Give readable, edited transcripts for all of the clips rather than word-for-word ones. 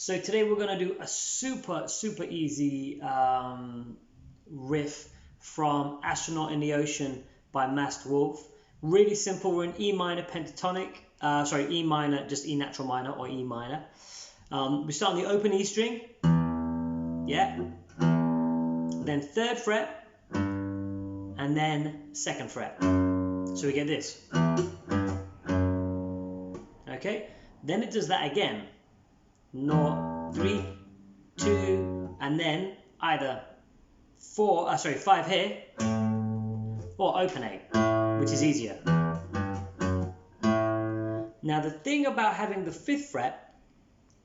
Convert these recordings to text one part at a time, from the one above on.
So today we're going to do a super easy riff from Astronaut in the Ocean by Masked Wolf. Really simple. We're in E minor pentatonic, E minor, just E natural minor or E minor. We start on the open E string, yeah, then 3rd fret, and then 2nd fret. So we get this. Okay, then it does that again. 0, 3, 2, and then either 5 here, or open A, which is easier. Now the thing about having the 5th fret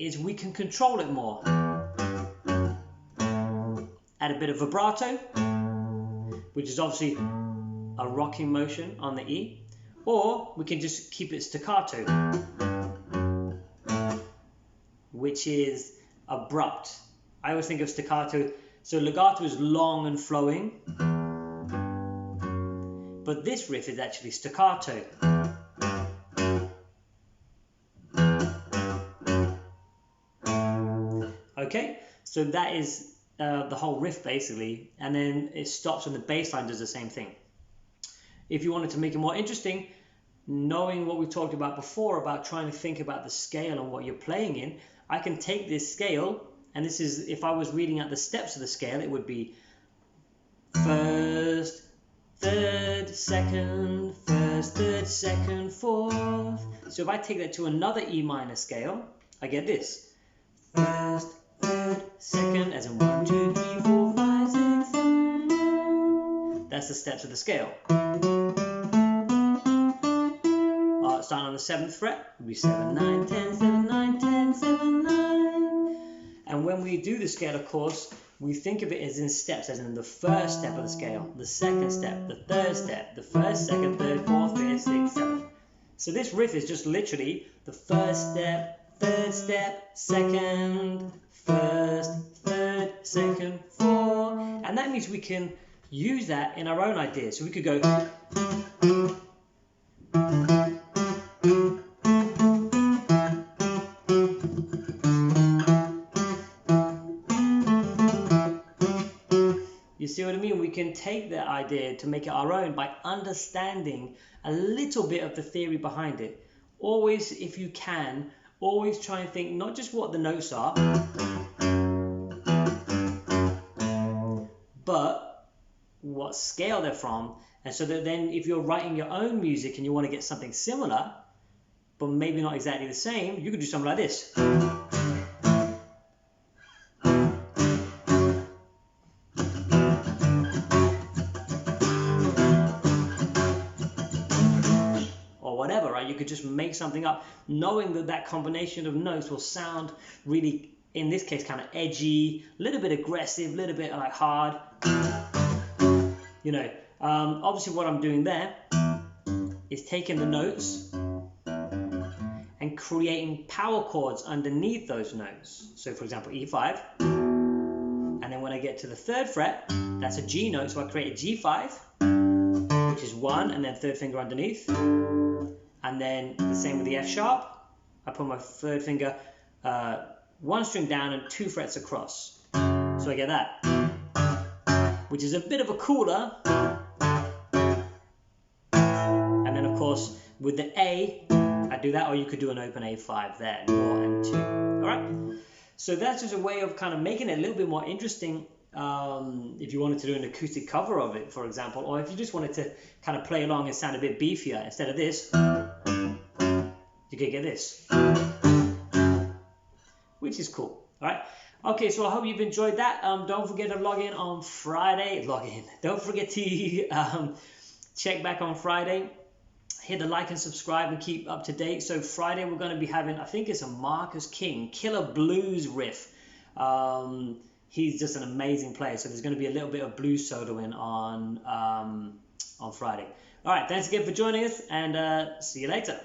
is we can control it more. Add a bit of vibrato, which is obviously a rocking motion on the E, or we can just keep it staccato, which is abrupt. I always think of staccato, so legato is long and flowing, but this riff is actually staccato. Okay, so that is the whole riff basically, and then it stops and the bass line does the same thing. If you wanted to make it more interesting, knowing what we talked about before about trying to think about the scale and what you're playing in, I can take this scale, and this is, if I was reading out the steps of the scale, it would be 1st, 3rd, 2nd, 1st, 3rd, 2nd, 4th. So if I take that to another E minor scale, I get this. 1st, 3rd, 2nd, as in 1, 2, 3, 4, 5, 6, 7. That's the steps of the scale. Starting on the 7th fret, would be 7, 9, 10, 7, 9, 10, 7, 9. And when we do the scale, of course, we think of it as in steps, as in the 1st step of the scale, the 2nd step, the 3rd step, the 1st, 2nd, 3rd, 4th, 5th, 6th, 7th. So this riff is just literally the 1st step, 3rd step, 2nd, 1st, 3rd, 2nd, 4th. And that means we can use that in our own ideas. So we could go... You see what I mean? We can take that idea to make it our own by understanding a little bit of the theory behind it. Always, if you can, always try and think not just what the notes are, but what scale they're from. And so that then if you're writing your own music and you want to get something similar, but maybe not exactly the same, you could do something like this. Whatever, right? You could just make something up, knowing that that combination of notes will sound really, in this case, kind of edgy, a little bit aggressive, a little bit like hard. You know, obviously what I'm doing there is taking the notes and creating power chords underneath those notes. So for example, E5, and then when I get to the 3rd fret, that's a G note, so I create a G5, which is 1, and then 3rd finger underneath. And then the same with the F sharp. I put my 3rd finger 1 string down and 2 frets across. So I get that, which is a bit of a cooler. And then of course with the A, I do that, or you could do an open A5 there, 0 and 2. All right. So that's just a way of kind of making it a little bit more interesting. If you wanted to do an acoustic cover of it, for example, or if you just wanted to kind of play along and sound a bit beefier, instead of this, you could get this, which is cool. All right. Okay, so I hope you've enjoyed that. Don't forget to log in on Friday. Don't forget to check back on Friday. Hit the like and subscribe and keep up to date. So Friday we're going to be having, I think it's a Marcus King Killer Blues riff. He's just an amazing player, so there's going to be a little bit of blues soloing on Friday. All right, thanks again for joining us, and see you later.